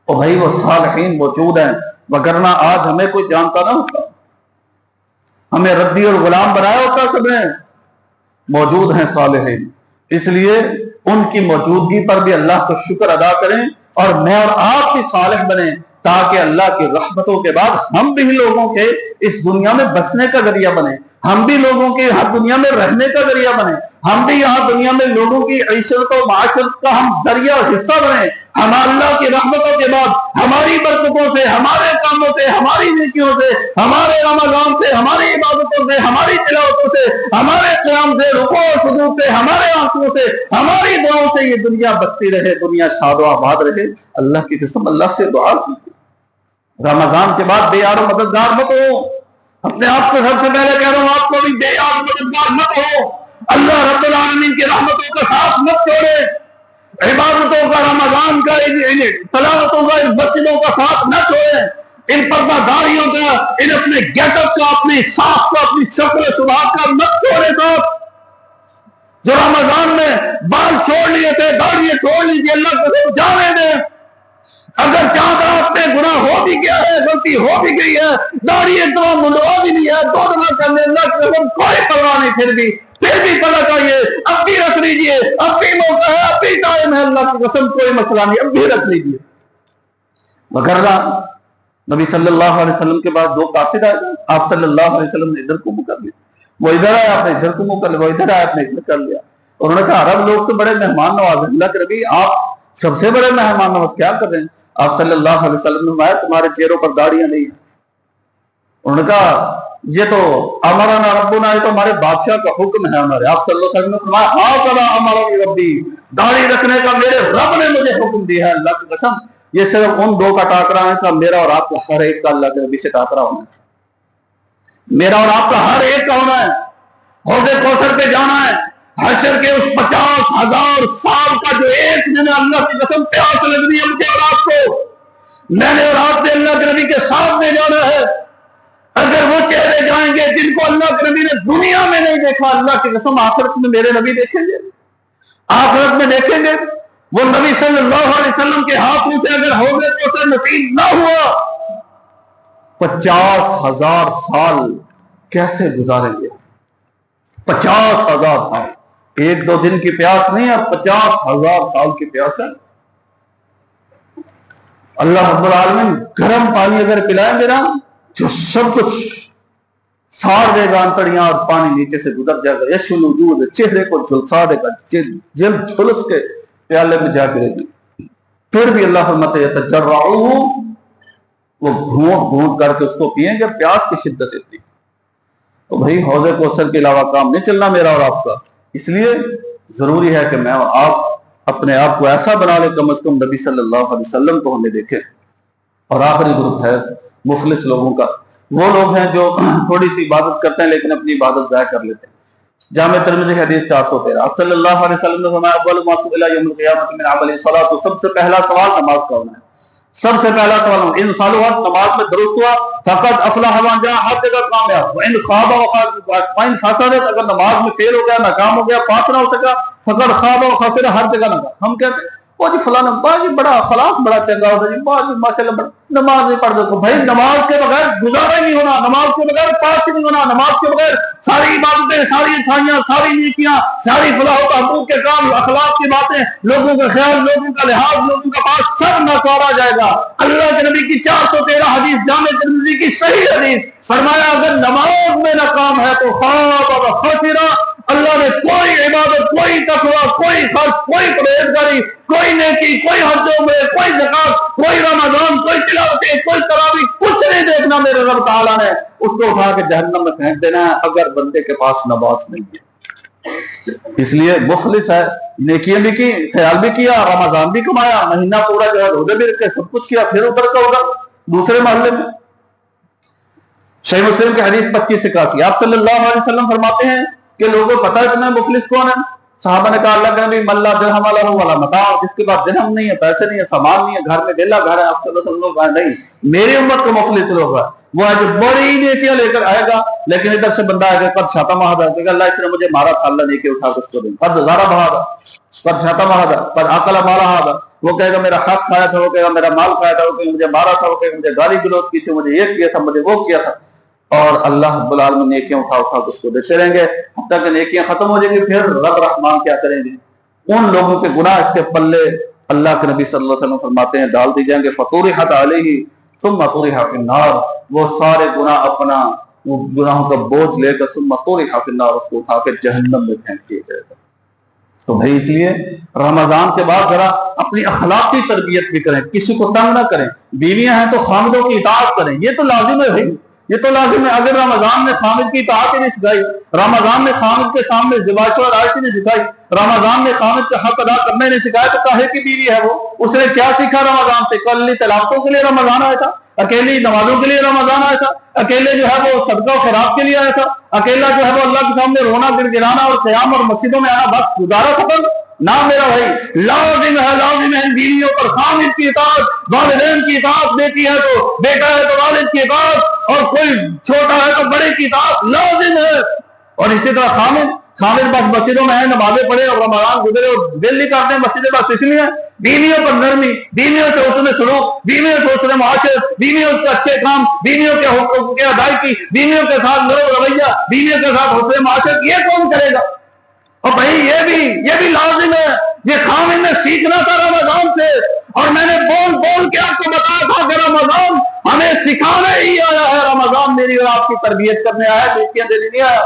اور بھائی وہ صالحین موجود ہیں، وگرنہ آج ہمیں کوئی جانتا نہ ہوتا، ہمیں ردی اور غلام بنایا ہوتا سب نے۔ موجود ہیں صالحین، اس لیے ان کی موجودگی پر بھی اللہ کا شکر ادا کریں، اور میں اور آپ بھی صالح بنیں، تاکہ اللہ کی رحمتوں کے بعد ہم بھی لوگوں کے اس دنیا میں بسنے کا ذریعہ بنیں، ہم بھی لوگوں کے ہر دنیا میں رہنے کا ذریعہ بنیں، ہم بھی یہاں دنیا میں لوگوں کی عیشت و معاشرت کا ہم ذریعہ اور حصہ بنیں۔ ہم اللہ کی رحمتوں کے بعد ہماری برکتوں سے، ہمارے کاموں سے، ہماری نیکیوں سے، ہمارے رمضان سے، ہماری عبادتوں سے، ہماری تلاوتوں سے، ہمارے قیام سے، رکوع و سجود سے، ہمارے آنسوؤں سے، ہماری دعاؤں سے یہ دنیا بستی رہے، دنیا شاد و آباد رہے۔ اللہ کی قسم اللہ سے دعا کیجیے، رمضان کے بعد بے یار و مددگار مت ہو۔ اپنے آپ کو سب سے پہلے کہہ رہا ہوں، آپ کو بھی بے یار و مددگار مت ہو۔ اللہ رب العالمین کی رحمتوں کا ساتھ مت چھوڑے، عبادتوں کا، رمضان کا، تلاوتوں کا، ان مسجدوں کا ساتھ نہ چھوڑے، ان پردہ داریوں کا، ان اپنے گیٹ اپ کا، اپنی ساخت کا، اپنی شکل و شباہ کا مت چھوڑے ساتھ۔ جو رمضان میں بال چھوڑ لیے تھے، داڑیاں چھوڑ لی تھی، اللہ کو جانے دیں۔ اگر چاہتا آپ نے گناہ ہو بھی گیا ہے، غلطی ہو بھی گئی ہے، داڑھی ایک دفعہ منڈوا بھی لی ہے، دو دفعہ کرنے، اللہ کی قسم کوئی پرواہ نہیں، پھر بھی پڑھنا چاہیے، اب بھی رکھ لیجیے، اب بھی موقع ہے، اب بھی ٹائم ہے، اللہ کی قسم کوئی مسئلہ نہیں، اب بھی رکھ لیجیے۔ وغیرہ نبی صلی اللہ علیہ وسلم کے بعد دو قاصد آئے، آپ صلی اللہ علیہ وسلم نے ادھر کو منہ کر لیا، وہ ادھر آیا، آپ نے ادھر کو منہ کر لیا، وہ ادھر آیا، آپ نے ادھر کر لیا۔ اور انہوں نے کہا عرب لوگ تو بڑے مہمان نواز ہیں، اللہ کے نبی آپ سب سے بڑے مہمان نواز کیا کر رہے ہیں؟ آپ صلی اللہ علیہ وسلم نے فرمایا تمہارے چہروں پر داڑیاں نہیں ہیں۔ انہوں نے کہا یہ تو امرنا ربنا، یہ تو ہمارے بادشاہ کا حکم ہے ہمارے۔ آپ صلی اللہ علیہ وسلم نے فرمایا ہاذا امرنی ربی، داڑھی رکھنے کا میرے رب نے مجھے حکم دیا ہے۔ اللہ کی قسم یہ صرف ان دو کا ٹاکرا ہے کا میرا اور آپ کا ہر ایک کا اللہ کے نبی سے ٹاکرا ہونا ہے، میرا اور آپ کا ہر ایک کا ہونا ہے، حوض کوثر پہ جانا ہے، حشر کے اس 50,000 سال کا جو ایک دن اللہ کی قسم پیاس لگنی ہے مجھے اور آپ کو، میں نے اور آپ نے اللہ کے نبی کے سامنے جانا ہے۔ اگر وہ چہرے جائیں گے جن کو اللہ کے نبی نے دنیا میں نہیں دیکھا، اللہ کی قسم آخرت میں میرے نبی دیکھیں گے، آخرت میں دیکھیں گے۔ وہ نبی صلی اللہ علیہ وسلم کے ہاتھوں سے اگر حوض کوثر نصیب نہ ہوا، 50,000 سال کیسے گزاریں گے؟ 50,000 سال، ایک دو دن کی پیاس نہیں ہے، 50,000 سال کی پیاس ہے۔ اللہ رب العالمین گرم پانی اگر پلائیں گے نا، جو سب کچھ ساڑ دے گا انتڑیاں اور پانی نیچے سے گزر جائے گا، یشل وجود، چہرے کو جھلسا دے گا، جلد جھلس کے پیالے میں جا گرے گی۔ پھر بھی اللہ فرماتے ہیں تجرعوہ، وہ گھونٹ گھونٹ کر کے اس کو پیئیں جب پیاس کی شدت ہوتی۔ تو بھائی حوض کوثر کے علاوہ کام نہیں چلنا میرا اور آپ کا، اس لیے ضروری ہے کہ میں اور آپ اپنے آپ کو ایسا بنا لیں کم از کم نبی صلی اللہ علیہ وسلم کو ہمیں دیکھیں۔ اور آخری گروپ ہے مخلص لوگوں کا، وہ لوگ ہیں جو تھوڑی سی عبادت کرتے ہیں لیکن اپنی عبادت ضائع کر لیتے ہیں۔ جامع ترمذی حدیث 413، آپ صلی اللہ علیہ وسلم نے فرمایا اول ما سئل یوم القیامۃ من عمل الصلاۃ، سب سے پہلا سوال نماز کا ہونا ہے۔ سب سے پہلا سوال ان صالحات نماز میں درست ہوا فقط افلاح من جاء، ہر جگہ کامیاب، وان خاب وان فسدت، اگر نماز میں فیل ہو گیا، ناکام ہو گیا، پاس نہ ہو سکا، فقط خاب و خسر، ہر جگہ ناکام۔ ہم کہتے ہیں وہ جی فلاں جی بڑا اخلاق بڑا چنگا ہوتا جی، ماشاءاللہ نماز نہیں پڑھ دیتے، بھائی نماز کے بغیر گزارا نہیں ہونا، نماز کے بغیر پاس نہیں ہونا، نماز کے بغیر ساری عبادتیں، ساری اچھائیاں، ساری نیکیاں، ساری فلاح و بہبود کے کام، اخلاق کی باتیں، لوگوں کا خیال، لوگوں کا لحاظ، لوگوں کا پاس سب ناکارا جائے گا۔ اللہ کے نبی کی 413 حدیث، جامع ترمذی کی صحیح حدیث، فرمایا اگر نماز میں ناکام ہے تو خواب و خسرہ، اللہ نے کوئی عبادت، کوئی تقویٰ، کوئی خرچ، کوئی پرہیزگاری، کوئی نیکی، کوئی حج و عمرہ، کوئی زکات، کوئی رمضان، کوئی تلاوتیں، کوئی تراویح، کچھ نہیں دیکھنا میرے رب تعالیٰ نے، اس کو اٹھا کے جہنم میں پھینک دینا ہے اگر بندے کے پاس نماز نہیں ہے۔ اس لیے مخلص ہے، نیکیاں بھی کی، خیال بھی کیا، رمضان بھی کمایا، مہینہ پورا جو ہے روزے بھی رکھے، سب کچھ کیا، پھر ادھر کا ادھر دوسرے محلے میں۔ صحیح مسلم کی حدیث 2581، آپ صلی اللہ علیہ وسلم فرماتے ہیں کہ لوگوں پتہ ہے تمہیں مفلس کون ہے؟ صحابہ نے کہا اللہ کے نبی من لا درہم لہ ولا متاع، جس کے پاس درہم نہیں ہے، پیسے نہیں ہے، سامان نہیں ہے، گھر میں ویلا گھر ہے۔ آپ صلی اللہ علیہ وسلم نہیں، میری امت کو مفلس لوگ ہے وہ ہے جو بڑی نیکیاں لے کر آئے گا، لیکن ادھر سے بندہ آئے گا قد شاتم احدا، کہ اللہ اس نے مجھے مارا تھا، اللہ نیکی اٹھا کے اس کو دیں، قد ضرب احدا، قد شاتم احدا، قد اکل مال احدا، وہ کہے گا میرا حق کھایا تھا، وہ کہے گا میرا مال کھایا تھا، وہ کہے گا مجھے مارا تھا، وہ کہے گا مجھے گالی گلوچ کی تھی، مجھے یہ کیا تھا، مجھے وہ کیا تھا، اور اللہ رب العالمین نیکیاں اٹھا اٹھا کے اس کو دیتے رہیں گے حتیٰ کہ نیکیاں ختم ہو جائیں گی۔ پھر رب رحمان کیا کریں گے؟ ان لوگوں کے گناہ اس کے پلے اللہ کے نبی صلی اللہ علیہ وسلم فرماتے ہیں ڈال دی جائیں گے، فطرحت علیہ ثم طرح فی النار، وہ سارے گناہ اپنا وہ گناہوں کا بوجھ لے کر ثم طرح فی النار، اس کو اٹھا کے جہنم میں پھینک دیا جائے گا۔ تو بھائی اس لیے رمضان کے بعد ذرا اپنی اخلاقی تربیت بھی کریں، کسی کو تنگ نہ کریں، بیویاں ہیں تو خامدوں کی اطاعت کریں، یہ تو لازم ہے بھائی، یہ تو لازم ہے۔ اگر رمضان میں خامد کی اطاعت ہی نہیں سکھائی، رمضان میں خامد کے سامنے ذبائش اور عائشی نہیں سکھائی، رمضان میں خامد کا حق ادا کرنے نہیں سکھایا، تو کاہے کی بیوی ہے وہ؟ اس نے کیا سیکھا رمضان سے؟ کلی تلاوتوں کے لیے رمضان آیا تھا، اکیلی نمازوں کے لیے رمضان آیا تھا، اکیلے جو ہے وہ صدقہ و خیرات کے لیے آیا تھا، اکیلا جو ہے وہ اللہ کے سامنے رونا گڑ گڑانا اور قیام اور مسجدوں میں آنا، بس گزارا ختم؟ نہ میرا بھائی، لازم ہے بیویوں پر خامد کی اطاعت، والدین کی اطاعت، بیٹی ہے تو بیٹا ہے تو والد کی اطاعت، اور کوئی چھوٹا ہے تو بڑے کی اطاعت لازم ہے۔ اور اسی طرح خامد بس مسجدوں میں ہے، نمازیں پڑھے اور رمضان گزرے اور دل نہیں کرتے مسجدیں بس اس لیے۔ بیویوں پر نرمی، بیویوں سے حسن سلوک، بیویوں سے حسن معاشرت، بیویوں کے اچھے کام، بیویوں کے حقوق کی ادائیگی، بیویوں کے ساتھ نرم رویہ، بیویوں کے ساتھ حسن معاشرت، یہ کون کرے گا؟ اور بھائی یہ بھی لازم ہے، یہ خامد نے سیکھنا تھا رمضان سے، اور میں نے بول کے آپ کو بتایا تھا کہ رمضان ہمیں سکھانے ہی آیا ہے، رمضان میری اور آپ کی تربیت کرنے آیا ہے، نیکیاں دینے نہیں آیا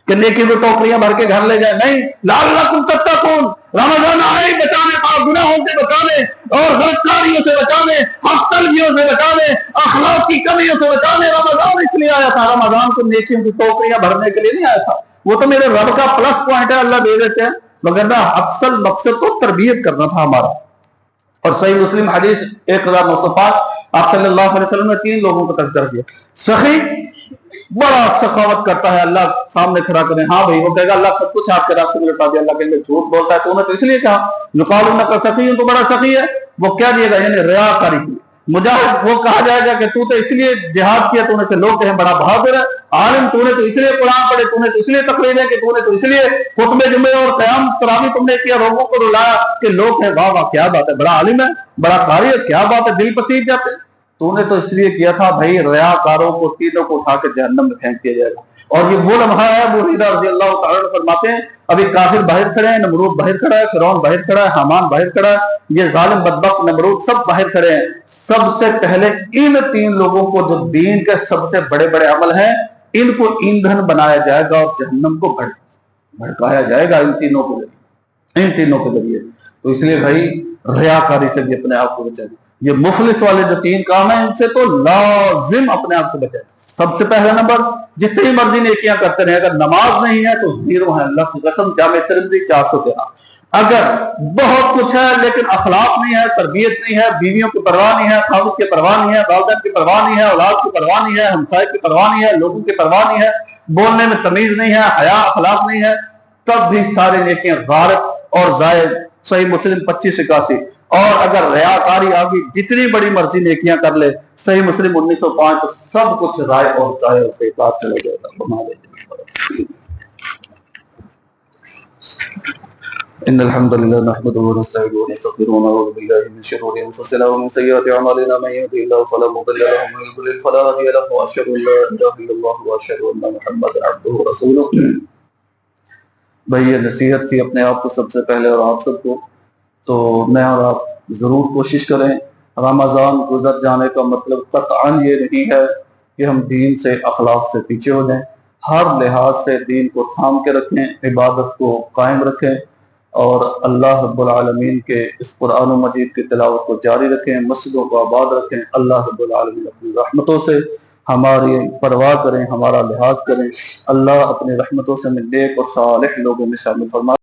کہ نیکی کو ٹوکریاں بھر کے گھر لے جائیں، نہیں، لعلکم تتقون، رمضان آئے بچانے کا، گناہوں سے بچانے اور غلط کاریوں سے بچانے، حق تلفیوں سے بچانے، اخلاق کی کمیوں سے بچانے رمضان اس لیے آیا تھا۔ رمضان کو نیکیوں کی ٹوکریاں بھرنے کے لیے نہیں آیا تھا، وہ تو میرے رب کا پلس پوائنٹ ہے، اللہ دے دیتے ہیں، مگر نہ اصل مقصد تو تربیت کرنا تھا ہمارا۔ اور صحیح مسلم حدیث 1905، آپ صلی اللہ علیہ وسلم نے 3 لوگوں کو تذکرہ کیا۔ سخی، بڑا سخاوت کرتا ہے، اللہ سامنے کھڑا کرے، ہاں بھائی، وہ کہے گا اللہ سب کچھ آپ کے راستے میں لٹا دیا، اللہ کے لیے جھوٹ بولتا ہے، تو نے تو اس لیے کہا یقال انک سخی، تو بڑا سخی ہے، وہ کیا دے گا؟ یعنی ریاکاری کی۔ مجاہد، وہ کہا جائے گا کہ تو اس لیے جہاد کیا، تو نے تو لوگ کہیں بڑا بہادر ہے۔ عالم، تو نے تو اس لیے قرآن پڑھے، تو نے تو اس لیے تقریریں کی، تو نے تو اس لیے خطبے جمعے اور قیام تراویح تم نے کیا، لوگوں کو رلایا کہ لوگ کہیں واہ واہ کیا بات ہے، بڑا عالم ہے، بڑا قاری ہے، کیا بات ہے، دل پسند جاتے ہیں۔ تو نے تو اس لیے کیا تھا بھائی، ریاکاروں کو تینوں کو اٹھا کے جہنم میں پھینک دیا جائے گا۔ اور یہ وہ لمحہ ہے، ابو ہریرہ رضی اللہ تعالیٰ عنہ فرماتے ہیں ابھی کافر باہر کھڑے ہیں، نمرود باہر کھڑا ہے، فرعون باہر کھڑا ہے، حامان باہر کھڑا ہے، یہ ظالم بدبخت نمرود سب باہر کھڑے ہیں۔ سب سے پہلے ان 3 لوگوں کو جو دین کے سب سے بڑے بڑے عمل ہیں، ان کو ایندھن بنایا جائے گا اور جہنم کو بھڑکایا جائے گا ان تینوں کے ذریعے۔ تو اس لیے بھائی ریاکاری سے بھی اپنے آپ کو بچائیں۔ یہ مفلس والے جو 3 کام ہیں، ان سے تو لازم اپنے آپ کو بچائیں۔ سب سے پہلا نمبر، جتنی مرضی نیکیاں کرتے رہے، اگر نماز نہیں ہے تو 0 ہے، اللہ کی قسم، جامع ترمذی 413۔ اگر بہت کچھ ہے لیکن اخلاق نہیں ہے، تربیت نہیں ہے، بیویوں کی پرواہ نہیں ہے، خاوند کی پرواہ نہیں ہے، والدین کی پرواہ نہیں ہے، اولاد کی پرواہ نہیں ہے، ہمسائے کی پرواہ نہیں ہے، لوگوں کی پرواہ نہیں ہے، بولنے میں تمیز نہیں ہے، حیا اخلاق نہیں ہے، تب بھی سارے نیکیاں غارت اور زائد۔ صحیح مسلم 2581۔ اور اگر ریاکاری آ گئی جتنی بڑی مرضی نیکیاں کر لے، صحیح مسلم 1905 تو سب کچھ رائے اور ضائع اور بیکار چلے جائے گا۔ ان الحمد لله نحمده ونستعينه ونستغفره ونعوذ بالله من شرور انفسنا ومن سيئات اعمالنا، من يهده الله فلا مضل له ومن يضلل فلا هادي له، واشهد ان لا اله الا الله واشهد ان محمدا عبده ورسوله۔ بھائی یہ نصیحت تھی اپنے آپ کو سب سے پہلے اور آپ سب کو، تو میں اور آپ ضرور کوشش کریں۔ رمضان گزر جانے کا مطلب قطعاً یہ نہیں ہے کہ ہم دین سے اخلاق سے پیچھے ہو جائیں، ہر لحاظ سے دین کو تھام کے رکھیں، عبادت کو قائم رکھیں اور اللہ رب العالمین کے اس قرآن و مجید کی تلاوت کو جاری رکھیں، مسجدوں کو آباد رکھیں۔ اللہ رب العالمین اپنی رحمتوں سے ہماری پرواہ کریں، ہمارا لحاظ کریں۔ اللہ اپنی رحمتوں سے نیک اور صالح لوگوں میں شامل فرمائے۔